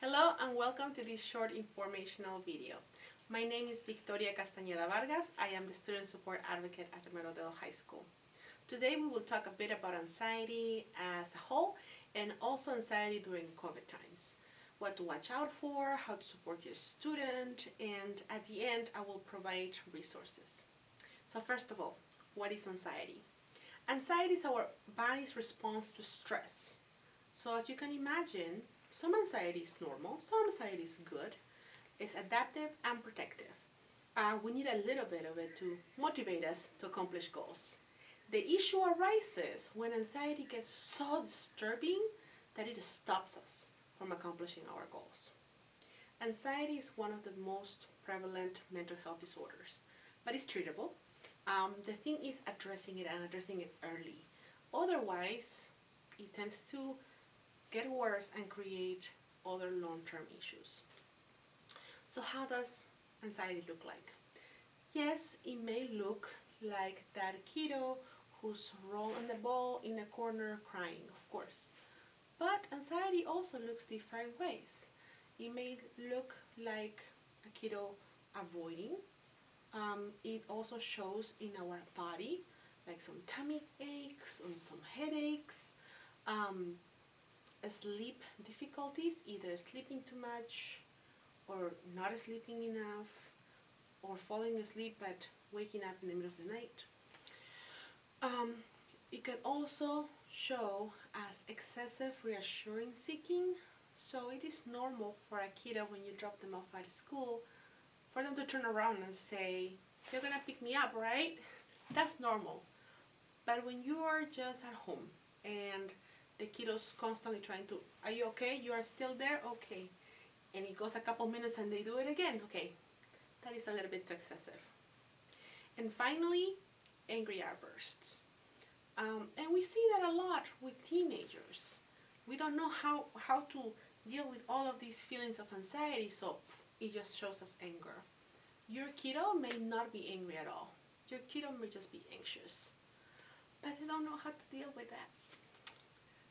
Hello and welcome to this short informational video. My name is Victoria Castañeda Vargas. I am the Student Support Advocate at Merodeo High School. Today we will talk a bit about anxiety as a whole and also anxiety during COVID times. What to watch out for, how to support your student, and at the end I will provide resources. So first of all, what is anxiety? Anxiety is our body's response to stress. So as you can imagine, some anxiety is normal, some anxiety is good. It's adaptive and protective. We need a little bit of it to motivate us to accomplish goals. The issue arises when anxiety gets so disturbing that it stops us from accomplishing our goals. Anxiety is one of the most prevalent mental health disorders, but it's treatable. The thing is addressing it and addressing it early. Otherwise, it tends to get worse and create other long-term issues. So how does anxiety look like? Yes, it may look like that kiddo who's rolling the ball in a corner crying, of course. But anxiety also looks different ways. It may look like a kiddo avoiding. It also shows in our body, like some tummy aches and some headaches. Sleep difficulties, either sleeping too much or not sleeping enough, or falling asleep but waking up in the middle of the night. It can also show as excessive reassuring seeking. So it is normal for a kiddo when you drop them off at school for them to turn around and say, "You're gonna pick me up, right?" That's normal. But when you are just at home and the kiddo's constantly trying to, "Are you okay? You are still there? Okay." And it goes a couple minutes and they do it again. Okay, that is a little bit too excessive. And finally, angry outbursts. And we see that a lot with teenagers. We don't know how to deal with all of these feelings of anxiety, so it just shows us anger. Your kiddo may not be angry at all. Your kiddo may just be anxious, but they don't know how to deal with that.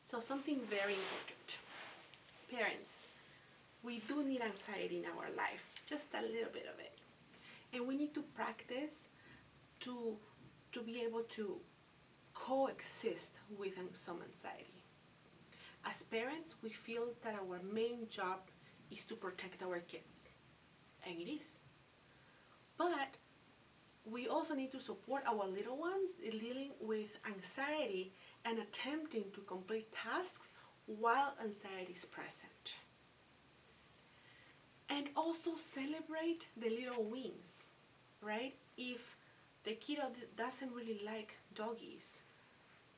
So something very important. Parents, we do need anxiety in our life, just a little bit of it. And we need to practice to be able to coexist with some anxiety. As parents, we feel that our main job is to protect our kids, and it is. But we also need to support our little ones in dealing with anxiety and attempting to complete tasks while anxiety is present. And also celebrate the little wins, right? If the kiddo doesn't really like doggies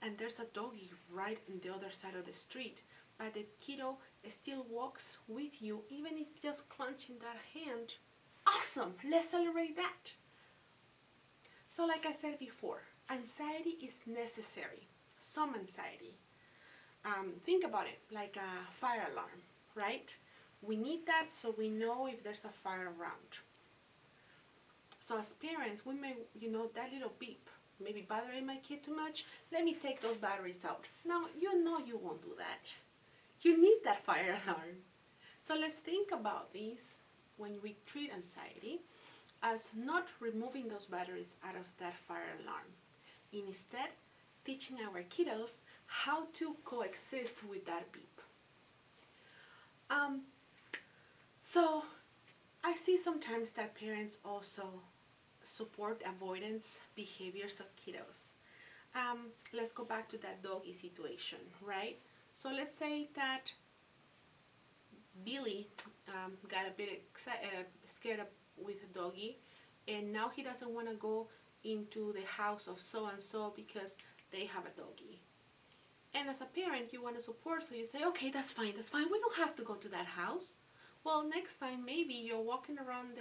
and there's a doggie right on the other side of the street, but the kiddo still walks with you, even if just clenching that hand, awesome, let's celebrate that. So like I said before, anxiety is necessary. Some anxiety. Think about it like a fire alarm, right? We need that so we know if there's a fire around. So as parents, we may, that little beep, maybe bothering my kid too much, let me take those batteries out. Now, you know you won't do that. You need that fire alarm. So let's think about this when we treat anxiety as not removing those batteries out of that fire alarm. Instead, teaching our kiddos how to coexist with that beep. So I see sometimes that parents also support avoidance behaviors of kiddos. Let's go back to that doggy situation, right? So let's say that Billy got a bit scared with a doggy, and now he doesn't want to go into the house of so-and-so because they have a doggy. And as a parent, you want to support, so you say, okay, that's fine, we don't have to go to that house. Well, next time maybe you're walking around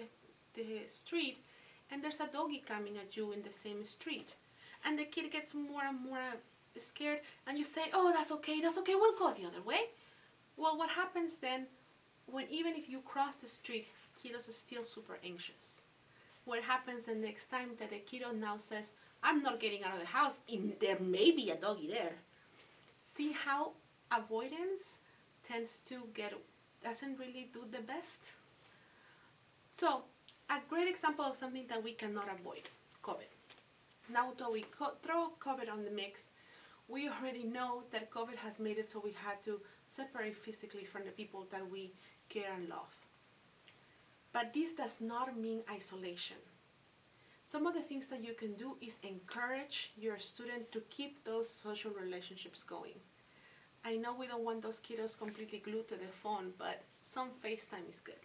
the street and there's a doggy coming at you in the same street, and the kid gets more and more scared, and you say, oh, that's okay, we'll go the other way. Well, what happens then when even if you cross the street, kiddos are still super anxious? What happens the next time that the kiddo now says, I'm not getting out of the house, there may be a doggy there? See how avoidance tends to get doesn't really do the best. So, a great example of something that we cannot avoid, COVID. Now that we throw COVID on the mix, we already know that COVID has made it so we had to separate physically from the people that we care and love. But this does not mean isolation. Some of the things that you can do is encourage your student to keep those social relationships going. I know we don't want those kiddos completely glued to the phone, but some FaceTime is good.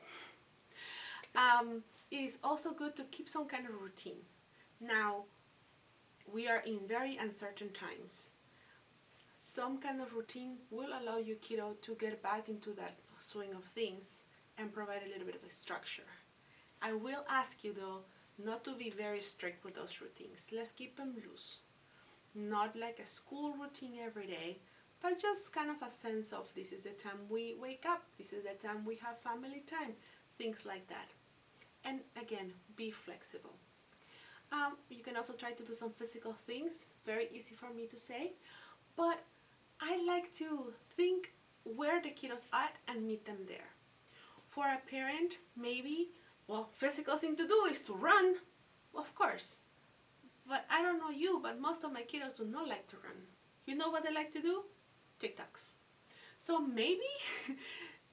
It is also good to keep some kind of routine. Now, we are in very uncertain times. Some kind of routine will allow your kiddo to get back into that swing of things and provide a little bit of a structure. I will ask you though not to be very strict with those routines. Let's keep them loose. Not like a school routine every day, but just kind of a sense of this is the time we wake up, this is the time we have family time, things like that. And again, be flexible. You can also try to do some physical things, very easy for me to say, but I like to think where the kiddos are and meet them there. For a parent, maybe, well, physical thing to do is to run, of course. But I don't know you, but most of my kiddos do not like to run. You know what they like to do? TikToks. So maybe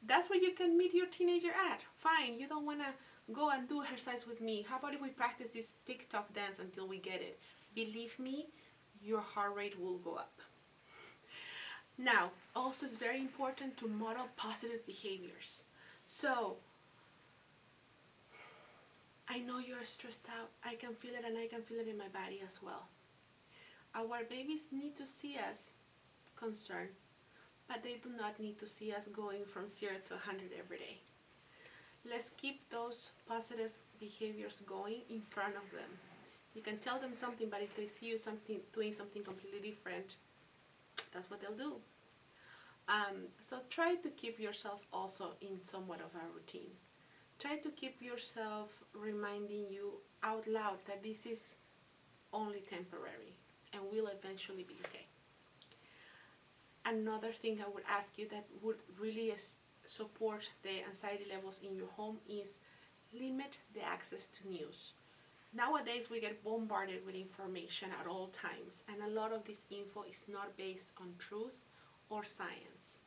that's where you can meet your teenager at. Fine, you don't want to go and do exercise with me. How about if we practice this TikTok dance until we get it? Believe me, your heart rate will go up. Now, also it's very important to model positive behaviors. So, I know you're stressed out. I can feel it, and I can feel it in my body as well. Our babies need to see us concerned, but they do not need to see us going from 0 to 100 every day. Let's keep those positive behaviors going in front of them. You can tell them something, but if they see you doing something completely different, that's what they'll do. So try to keep yourself also in somewhat of a routine. Try to keep yourself reminding you out loud that this is only temporary and will eventually be okay. Another thing I would ask you that would really support the anxiety levels in your home is limit the access to news. Nowadays we get bombarded with information at all times, and a lot of this info is not based on truth or science.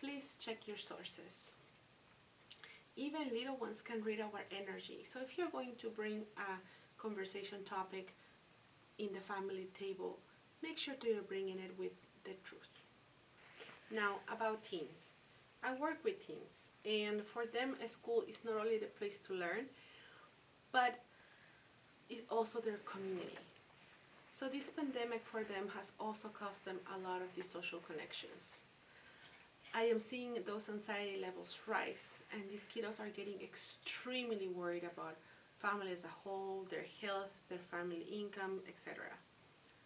Please check your sources. Even little ones can read our energy. So if you're going to bring a conversation topic in the family table, make sure that you're bringing it with the truth. Now, about teens. I work with teens, and for them, a school is not only the place to learn, but it's also their community. So this pandemic for them has also cost them a lot of these social connections. I am seeing those anxiety levels rise, and these kiddos are getting extremely worried about family as a whole, their health, their family income, etc.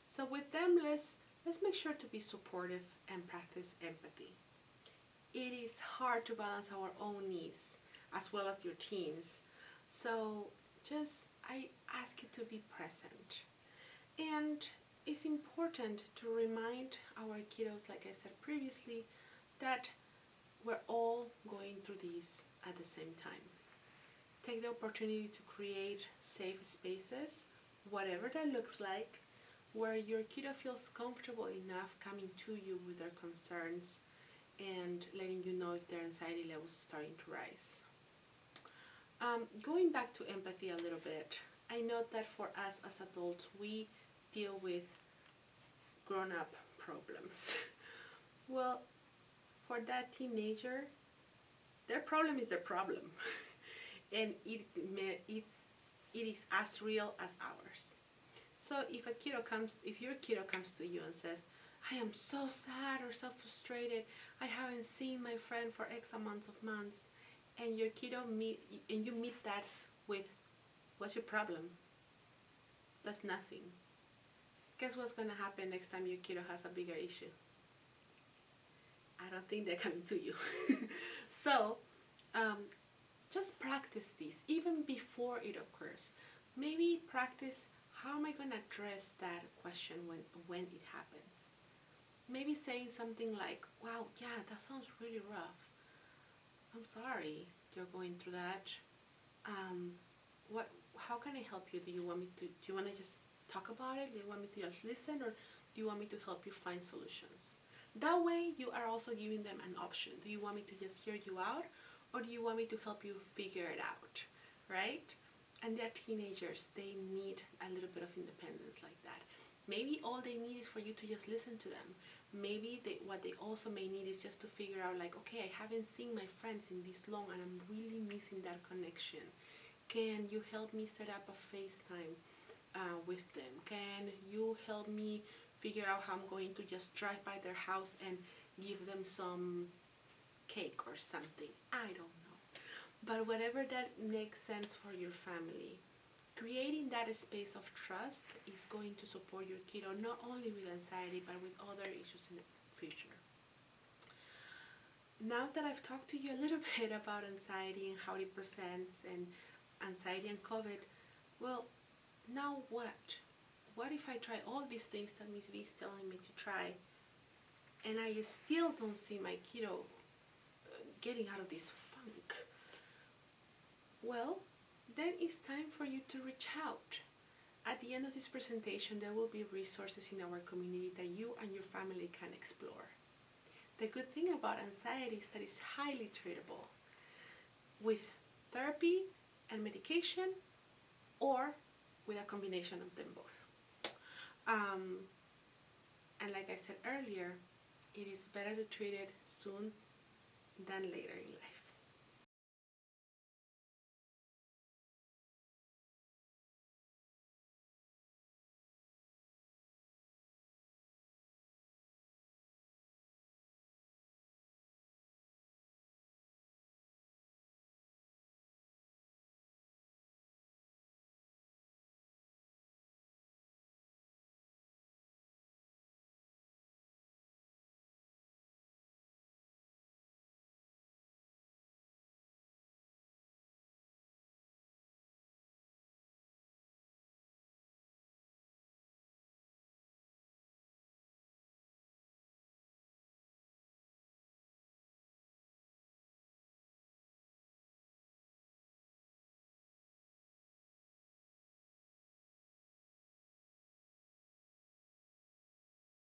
So with them, let's make sure to be supportive and practice empathy. It is hard to balance our own needs as well as your teens. So I ask you to be present. And it's important to remind our kiddos, like I said previously, that we're all going through this at the same time. Take the opportunity to create safe spaces, whatever that looks like, where your kiddo feels comfortable enough coming to you with their concerns and letting you know if their anxiety levels are starting to rise. Going back to empathy a little bit, I know that for us as adults, we deal with grown-up problems. Well, for that teenager, their problem is their problem, and it is as real as ours. So if your kiddo comes to you and says, I am so sad or so frustrated, I haven't seen my friend for X amount of months, and your kiddo you meet that with, what's your problem? That's nothing. Guess what's going to happen next time your kiddo has a bigger issue? I don't think they're coming to you. So just practice this even before it occurs. Maybe practice, how am I going to address that question when it happens? Maybe saying something like, wow, yeah, that sounds really rough. I'm sorry you're going through that. What? How can I help you? Do you want me to? Do you want to just talk about it? Do you want me to just listen, or do you want me to help you find solutions? That way, you are also giving them an option. Do you want me to just hear you out, or do you want me to help you figure it out, right? And they're teenagers. They need a little bit of independence like that. Maybe all they need is for you to just listen to them. Maybe what they also may need is just to figure out, like, okay, I haven't seen my friends in this long and I'm really missing that connection. Can you help me set up a FaceTime with them? Can you help me figure out how I'm going to just drive by their house and give them some cake or something? I don't know. But whatever that makes sense for your family, creating that space of trust is going to support your kiddo not only with anxiety but with other issues in the future. Now that I've talked to you a little bit about anxiety and how it presents and anxiety and COVID, well, now what? What if I try all these things that Miss V is telling me to try and I still don't see my kiddo getting out of this funk? Well, then it's time for you to reach out. At the end of this presentation, there will be resources in our community that you and your family can explore. The good thing about anxiety is that it's highly treatable with therapy and medication, or with a combination of them both. And like I said earlier, it is better to treat it soon than later in life.